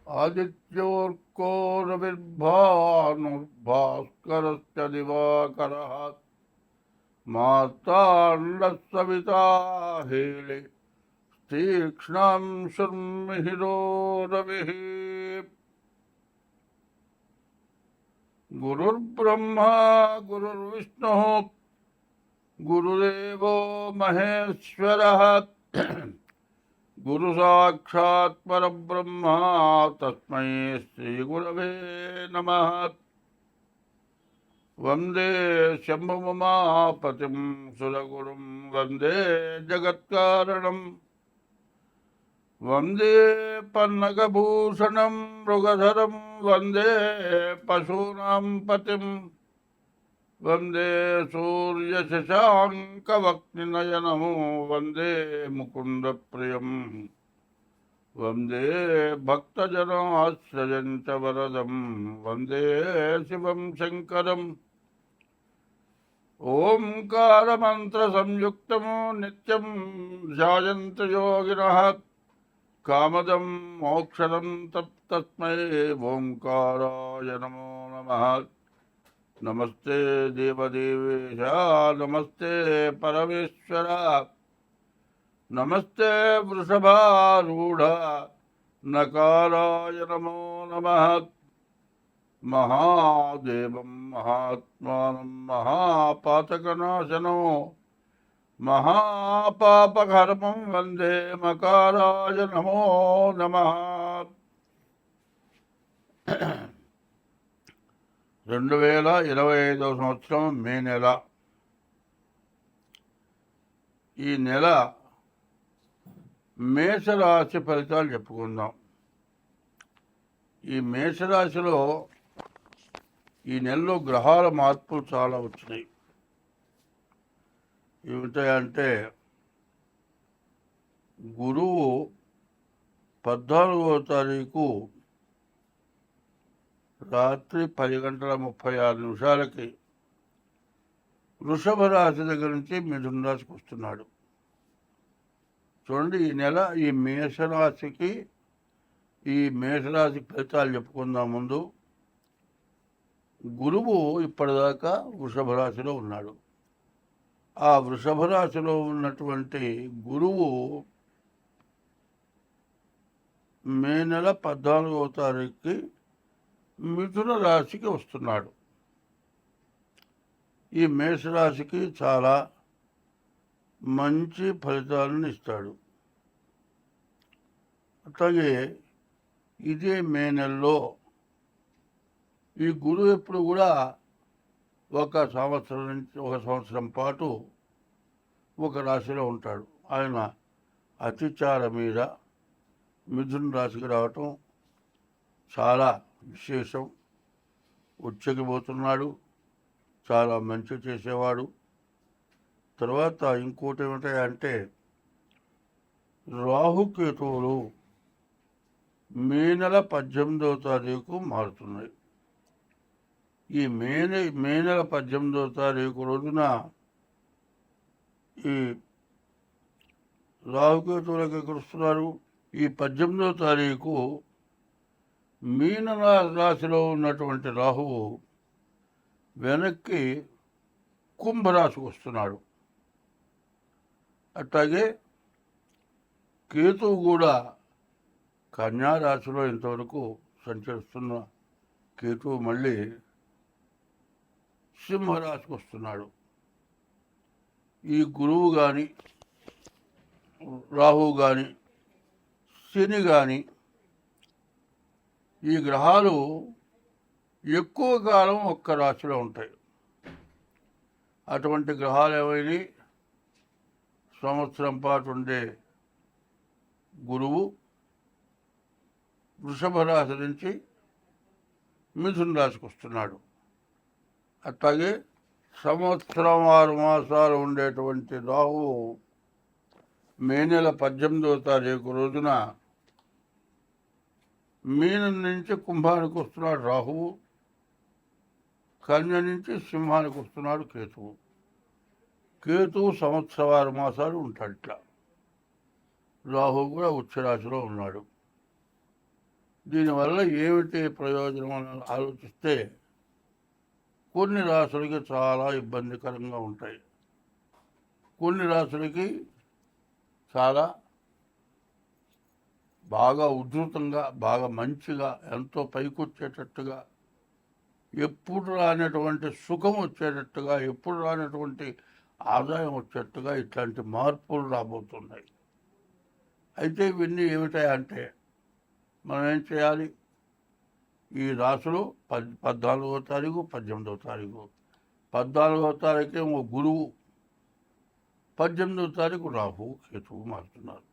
आदित्योर्को रविर्भानुर्भास्करश्च दिवाकरः मार्ताण्डः सविता हेले तीक्ष्णं शर्मिहिरो रविः। गुरुर्ब्रह्मा गुरुर्विष्णुः गुरुदेवो महेश्वरः गुरु साक्षात् परब्रह्म तस्मै श्रीगुरवे नमः। वंदे शम्भुमापतिं सुरगुरुं वंदे जगत्कारणं वंदे पन्नगभूषणं मृगधरं वंदे पशूनां पतिं वंदे सूर्यशशाङ्कवक्निनयनम् वंदे मुकुन्दप्रियम् वंदे भक्तजनाश्रयं च वरदं वंदे शिवं शङ्करम्। ओंकारमन्त्रसंयुक्तं नित्यं ध्यायन्तो योगिनः कामदं मोक्षदं तस्मै ओंकाराय नमो नमः। नमस्ते देवदेवेश नमस्ते परमेश्वर नमस्ते वृषभारूढ़ नकाराय नमो नमः। महादेवं महात्मानं महापातकनाशनो महापापकर्मं वंदे मकाराय नमो नमः। 2025 సంవత్సరం మే నెల. ఈ నెల మేషరాశి ఫలితాలు చెప్పుకుందాం. ఈ మేషరాశిలో ఈ నెలలో గ్రహాల మార్పులు చాలా వచ్చినాయి. ఏమిటంటే గురువు 14వ తారీఖు రాత్రి 10:36 వృషభ రాశి దగ్గర నుంచి మిథున రాశికి వస్తున్నాడు. చూడండి, ఈ నెల ఈ మేషరాశికి ఫలితాలు చెప్పుకుందాం. ముందు గురువు ఇప్పటిదాకా వృషభ రాశిలో ఉన్నాడు. ఆ వృషభ రాశిలో ఉన్నటువంటి గురువు మే నెల 14వ తారీఖుకి మిథున రాశికి వస్తున్నాడు. ఈ మేషరాశికి చాలా మంచి ఫలితాలను ఇస్తాడు. అట్లాగే ఇదే మే నెలలో ఈ గురువు ఎప్పుడు కూడా ఒక సంవత్సరం పాటు ఒక రాశిలో ఉంటాడు. ఆయన అతిచార మీద మిథున రాశికి రావటం చాలా విశేషం. ఉచ్చకిపోతున్నాడు, చాలా మంచి చేసేవాడు. తర్వాత ఇంకోటి ఏమిటంటే రాహుకేతువులు మే నెల 18వ తారీఖు మారుతున్నాయి. ఈ మే నెల 18వ తారీఖు రోజున ఈ రాహుకేతువులకు ఎక్కడుస్తున్నారు. ఈ 18వ తారీఖు మీన రాశిలో ఉన్నటువంటి రాహువు వెనక్కి కుంభరాశికి వస్తున్నాడు. అట్లాగే కేతువు కూడా కన్యా రాశిలో ఇంతవరకు సంచరిస్తున్న కేతువు మళ్ళీ సింహరాశికి వస్తున్నాడు. ఈ గురువు కానీ రాహువు కానీ శని కానీ ఈ గ్రహాలు ఎక్కువ కాలం ఒక్క రాశిలో ఉంటాయి. అటువంటి గ్రహాలు ఏమైనా సంవత్సరం పాటు ఉండే గురువు వృషభ రాశి నుంచి మిథున రాశికి వస్తున్నాడు. అట్లాగే సంవత్సరం 6 మాసాలు ఉండేటువంటి రాహువు మే నెల 18వ తారీఖు రోజున మీనం నుంచి కుంభానికి వస్తున్నాడు రాహువు, కన్య నుంచి సింహానికి వస్తున్నాడు కేతువు. కేతువు సంవత్సరం 6 మాసాలు ఉంటాడు. ఇట్లా రాహువు కూడా ఉచ్చరాశిలో ఉన్నాడు. దీనివల్ల ఏమిటి ప్రయోజనం అని ఆలోచిస్తే కొన్ని రాసులకి చాలా ఇబ్బందికరంగా ఉంటాయి, కొన్ని రాసులకి చాలా బాగా ఉధృతంగా, బాగా మంచిగా, ఎంతో పైకొచ్చేటట్టుగా, ఎప్పుడు రానటువంటి సుఖం వచ్చేటట్టుగా, ఎప్పుడు రానటువంటి ఆదాయం వచ్చేట్టుగా ఇట్లాంటి మార్పులు రాబోతున్నాయి. అయితే ఇవన్నీ ఏమిటాయంటే మనం ఏం చేయాలి? ఈ రాసులు 14వ తారీఖు, 18వ తారీఖు. 14వ తారీఖు గురువు, 18వ తారీఖు రాహు, కేతువు మారుతున్నారు.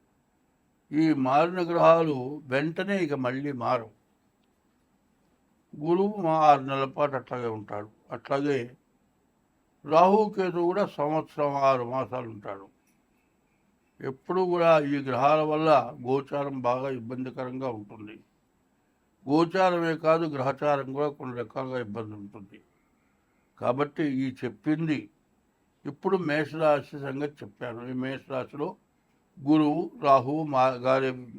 ఈ మారిన గ్రహాలు వెంటనే ఇక మళ్ళీ మారవు. గురువు 6 నెలల పాటు అట్లాగే ఉంటాడు. అట్లాగే రాహు, కేతువు కూడా సంవత్సరం 6 మాసాలు ఉంటాడు. ఎప్పుడు కూడా ఈ గ్రహాల వల్ల గోచారం బాగా ఇబ్బందికరంగా ఉంటుంది. గోచారమే కాదు, గ్రహచారం కూడా కొన్ని రకాలుగా ఇబ్బంది ఉంటుంది. కాబట్టి ఈ చెప్పింది ఇప్పుడు మేషరాశి సంగతి చెప్పాను. ఈ మేషరాశిలో గురువు, రాహువు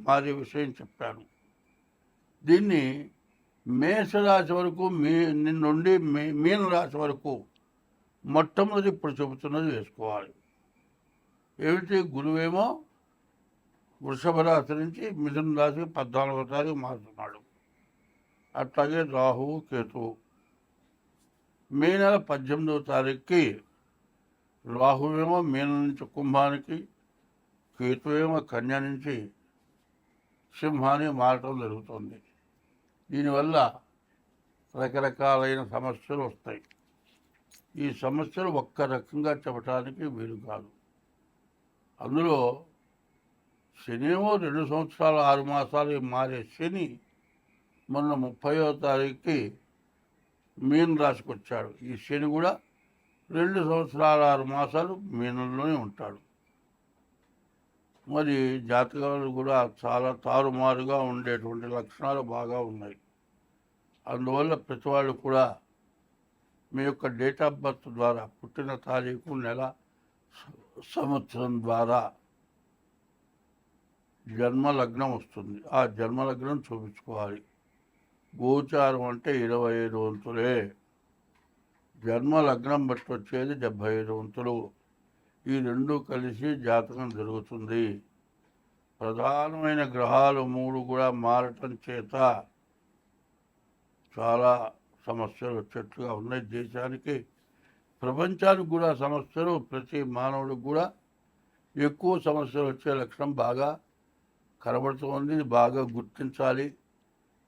మారే విషయం చెప్పాను. దీన్ని మేషరాశి వరకు నుండి మీనరాశి వరకు మొట్టమొదటి ఇప్పుడు చెబుతున్నది వేసుకోవాలి. ఏమిటి? గురువేమో వృషభ రాశి నుంచి మిథున రాశి 14వ తారీఖు మారుతున్నాడు. అట్లాగే రాహువు, కేతువు మే నెల 18వ తారీఖుకి రాహువేమో మీనం నుంచి కుంభానికి, కేతువేమో కన్య నుంచి సింహానికి మారటం జరుగుతుంది. దీనివల్ల రకరకాలైన సమస్యలు వస్తాయి. ఈ సమస్యలు ఒక్క రకంగా చెప్పడానికి వీలు కాదు. అందులో శనేమో 2 సంవత్సరాలు 6 మాసాలు మారే శని మొన్న 30వ తారీఖుకి మీన రాశికి వచ్చాడు. ఈ శని కూడా 2 సంవత్సరాలు 6 మాసాలు మీనంలోనే ఉంటాడు. మరి జాతకాలు కూడా చాలా తారుమారుగా ఉండేటువంటి లక్షణాలు బాగా ఉన్నాయి. అందువల్ల ప్రతి వాళ్ళు కూడా మీ యొక్క డేట్ ఆఫ్ బర్త్ ద్వారా, పుట్టిన తారీఖు, నెల, సంవత్సరం ద్వారా జన్మలగ్నం వస్తుంది. ఆ జన్మలగ్నం చూపించుకోవాలి. గోచారం అంటే 25 వంతులే. జన్మలగ్నం బట్టి వచ్చేది 75 వంతులు. ఈ రెండు కలిసి జాతకం జరుగుతుంది. ప్రధానమైన గ్రహాలు 3 కూడా మారటం చేత చాలా సమస్యలు వచ్చేట్టుగా ఉన్నాయి. దేశానికి, ప్రపంచానికి కూడా సమస్యలు, ప్రతి మానవుడికి కూడా ఎక్కువ సమస్యలు వచ్చే లక్షణం బాగా కనబడుతుంది. బాగా గుర్తించాలి.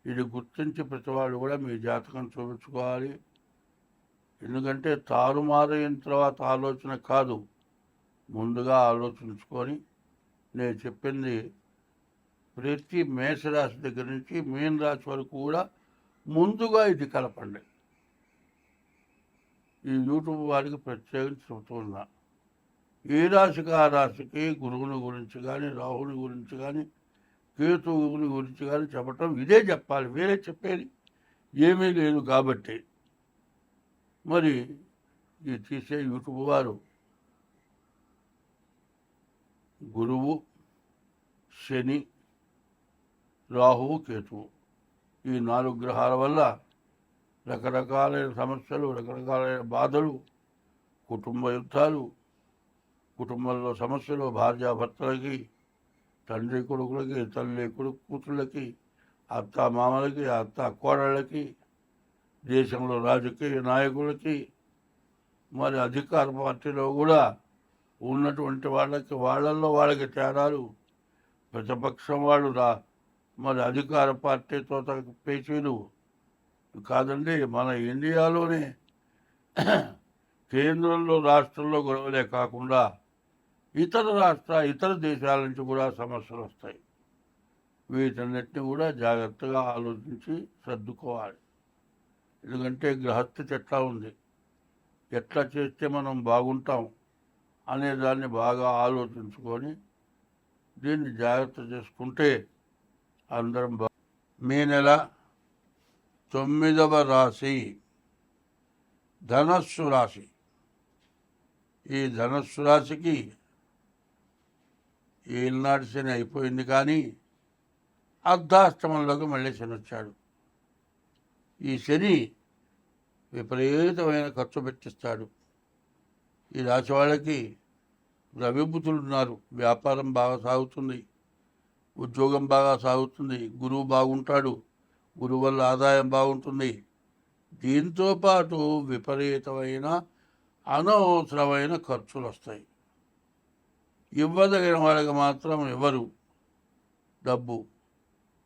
ఇది గుర్తించి ప్రతివాడు కూడా మీ జాతకం చూపించుకోవాలి. ఎందుకంటే తారుమారైన తర్వాత ఆలోచన కాదు, ముందుగా ఆలోచించుకొని నేను చెప్పింది ప్రతి మేషరాశి దగ్గర నుంచి మీన రాశి వరకు కూడా ముందుగా ఇది కలపండి. ఈ యూట్యూబ్ వారికి ప్రత్యేకించి చెబుతున్నా. ఏ రాశికి ఆ రాశికి గురువుని గురించి కానీ, రాహుని గురించి కానీ, కేతువుని గురించి కానీ చెప్పటం ఇదే చెప్పాలి, వేరే చెప్పేది ఏమీ లేదు. కాబట్టి మరి ఈ తీసే యూట్యూబ్ వారు గురువు, శని, రాహువు, కేతువు ఈ 4 గ్రహాల వల్ల రకరకాలైన సమస్యలు, రకరకాలైన బాధలు, కుటుంబ యుద్ధాలు, కుటుంబంలో సమస్యలు, భార్యాభర్తలకి, తండ్రి కొడుకులకి, తల్లి కొడుకు కూతుళ్ళకి, అత్త మామలకి, అత్త కోడళ్ళకి, దేశంలో రాజకీయ నాయకులకి, మరి అధికార పార్టీలో కూడా ఉన్నటువంటి వాళ్ళల్లో వాళ్ళకి తేడాలు, ప్రతిపక్షం వాళ్ళు మరి అధికార పార్టీతో పేచీలు కాదండి. మన ఇండియాలోనే కేంద్రంలో, రాష్ట్రంలో గొడవలే కాకుండా ఇతర దేశాల నుంచి కూడా సమస్యలు వస్తాయి. వీటన్నిటిని కూడా జాగ్రత్తగా ఆలోచించి సర్దుకోవాలి. ఎందుకంటే గ్రహస్థితి ఎట్లా ఉంది, ఎట్లా చేస్తే మనం బాగుంటాం అనేదాన్ని బాగా ఆలోచించుకొని దీన్ని జాగ్రత్త చేసుకుంటే అందరం మే నెల 9వ రాశి ధనస్సు రాశి. ఈ ధనస్సు రాశికి ఏలినాటి శని అయిపోయింది, కానీ అర్ధాష్టమంలోకి మళ్ళీ శని వచ్చాడు. ఈ శని విపరీతమైన ఖర్చు పెట్టిస్తాడు. ఈ రాశి వాళ్ళకి రవిబుధులు ఉన్నారు. వ్యాపారం బాగా సాగుతుంది, ఉద్యోగం బాగా సాగుతుంది, గురువు బాగుంటాడు, గురువు వల్ల ఆదాయం బాగుంటుంది. దీంతో పాటు విపరీతమైన అనవసరమైన ఖర్చులు వస్తాయి. ఇవ్వదగిన వాళ్ళకి మాత్రం ఎవరు డబ్బు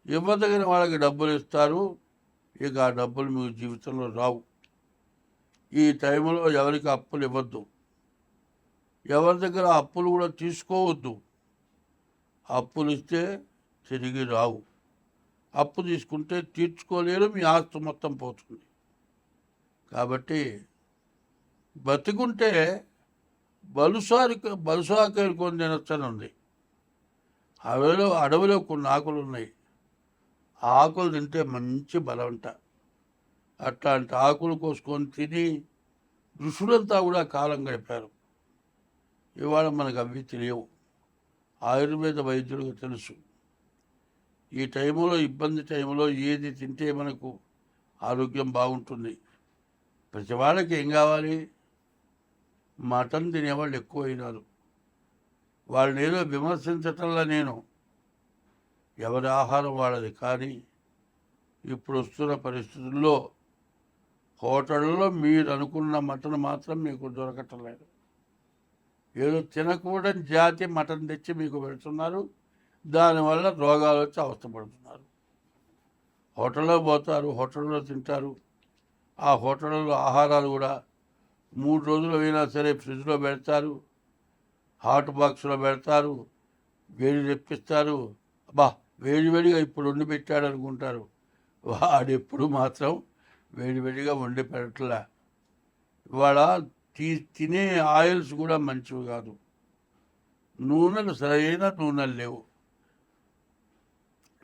ఇవ్వదగిన వాళ్ళకి డబ్బులు ఇస్తారు. ఇక ఆ డబ్బులు మీ జీవితంలో రావు. ఈ టైంలో ఎవరికి అప్పులు ఇవ్వద్దు, ఎవరి దగ్గర అప్పులు కూడా తీసుకోవద్దు. అప్పులు ఇస్తే తిరిగి రావు. అప్పు తీసుకుంటే తీర్చుకోలేరు, మీ ఆస్తి మొత్తం పోతుంది. కాబట్టి బతికుంటే బలుసాకరి కొని తినొచ్చని ఉంది. అడవిలో కొన్ని ఆకులు ఉన్నాయి. ఆ ఆకులు తింటే మంచి బలవంట. అట్లాంటి ఆకులు కోసుకొని తిని ఋషులంతా కూడా కాలం గడిపారు. ఇవాళ మనకు అవి తెలియవు. ఆయుర్వేద వైద్యులకు తెలుసు. ఈ టైంలో, ఇబ్బంది టైంలో ఏది తింటే మనకు ఆరోగ్యం బాగుంటుంది. ప్రతి వాళ్ళకి ఏం కావాలి? మటన్ తినేవాళ్ళు ఎక్కువ అయినారు. వాళ్ళని ఏదో విమర్శించటంలో నేను, ఎవరి ఆహారం వాళ్ళది. కానీ ఇప్పుడు వస్తున్న పరిస్థితుల్లో హోటళ్ళలో మీరు అనుకున్న మటన్ మాత్రం మీకు దొరకటం లేదు. ఏదో తినకూడని జాతి మటన్ తెచ్చి మీకు పెడుతున్నారు. దానివల్ల రోగాలు వచ్చి అవస్థపడుతున్నారు. హోటల్లో పోతారు, హోటల్లో తింటారు. ఆ హోటళ్ళలో ఆహారాలు కూడా 3 రోజులు అయినా సరే ఫ్రిడ్జ్లో పెడతారు, హాట్ బాక్స్లో పెడతారు, వేడి తెప్పిస్తారు. అబ్బా వేడివేడిగా ఇప్పుడు వండి పెట్టాడు అనుకుంటారు. వాడెప్పుడు మాత్రం వేడివేడిగా వండి పెట్టలే. ఇవాళ తినే ఆయిల్స్ కూడా మంచివి కాదు. నూనెలు సరైన నూనెలు లేవు.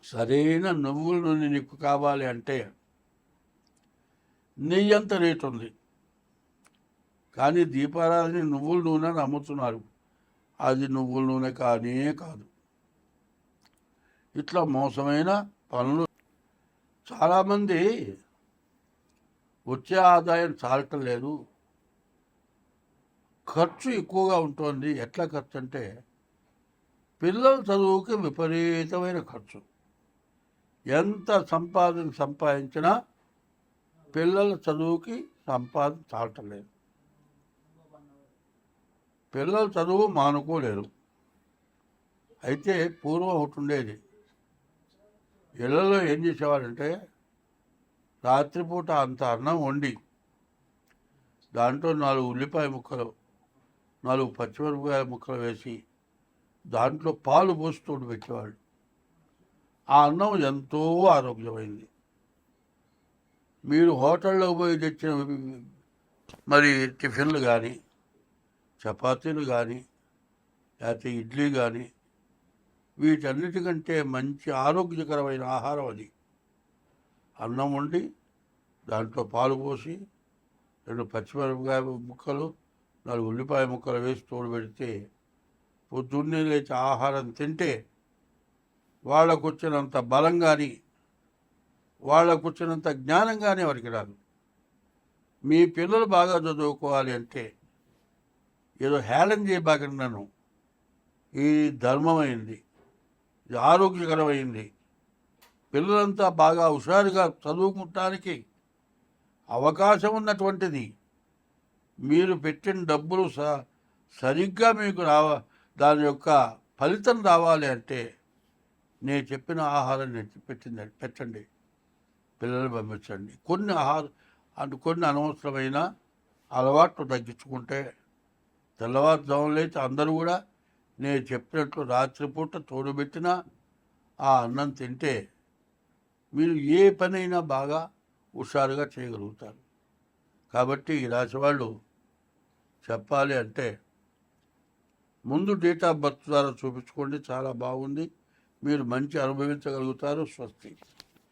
సరైన నువ్వుల నూనె నీకు కావాలి అంటే నెయ్యి అంత రేటు ఉంది. కానీ దీపారాధన నువ్వుల నూనెని అమ్ముతున్నారు. అది నువ్వుల నూనె కానే కాదు. ఇట్లా మోసమైన పనులు. చాలామంది వచ్చే ఆదాయం చాలటం లేదు, ఖర్చు ఎక్కువగా ఉంటుంది. ఎట్లా ఖర్చు అంటే పిల్లల చదువుకి విపరీతమైన ఖర్చు. ఎంత సంపాదించినా పిల్లల చదువుకి చాలటం లేదు. పిల్లల చదువు మానుకోలేరు. అయితే పూర్వం ఒకటి ఉండేది. ఇళ్లలో ఏం చేసేవారంటే రాత్రిపూట అంత అన్నం వండి దాంట్లో 4 ఉల్లిపాయ ముక్కలు, 4 పచ్చిమిరపకాయ ముక్కలు వేసి దాంట్లో పాలు పోసి తోడు పెట్టేవాళ్ళు. ఆ అన్నం ఎంతో ఆరోగ్యమైంది. మీరు హోటల్లో పోయి తెచ్చిన మరి టిఫిన్లు కానీ, చపాతీలు కానీ, లేకపోతే ఇడ్లీ కానీ, వీటన్నిటికంటే మంచి ఆరోగ్యకరమైన ఆహారం అది. అన్నం వండి దాంట్లో పాలు పోసి 2 పచ్చిమిరపకాయ ముక్కలు, 4 ఉల్లిపాయ ముక్కలు వేసి తోడు పెడితే పొద్దున్నే లేచి ఆహారం తింటే వాళ్ళకు వచ్చినంత బలం కానీ, వాళ్ళకు వచ్చినంత జ్ఞానం కానీ వారికి రాదు. మీ పిల్లలు బాగా చదువుకోవాలి అంటే ఏదో హేళన చేయబాకండి నన్ను. ఈ ధర్మమైంది, ఇది ఆరోగ్యకరమైంది. పిల్లలంతా బాగా హుషారుగా చదువుకుంటానికి అవకాశం ఉన్నటువంటిది. మీరు పెట్టిన డబ్బులు సరిగ్గా మీకు దాని యొక్క ఫలితం రావాలి అంటే నేను చెప్పిన ఆహారం పెట్టండి, పిల్లలు పంపించండి. కొన్ని అనవసరమైన అలవాట్లు తగ్గించుకుంటే తెల్లవారుజామున లేచి అందరూ కూడా నేను చెప్పినట్లు రాత్రిపూట తోడుబెట్టిన ఆ అన్నం తింటే మీరు ఏ పనైనా బాగా హుషారుగా చేయగలుగుతారు. కాబట్టి ఈ రాశి వాళ్ళు చెప్పాలి అంటే ముందు డేట్ ఆఫ్ బర్త్ ద్వారా చూపించుకోండి. చాలా బాగుంది. మీరు మంచి అనుభవించగలుగుతారు. స్వస్తి.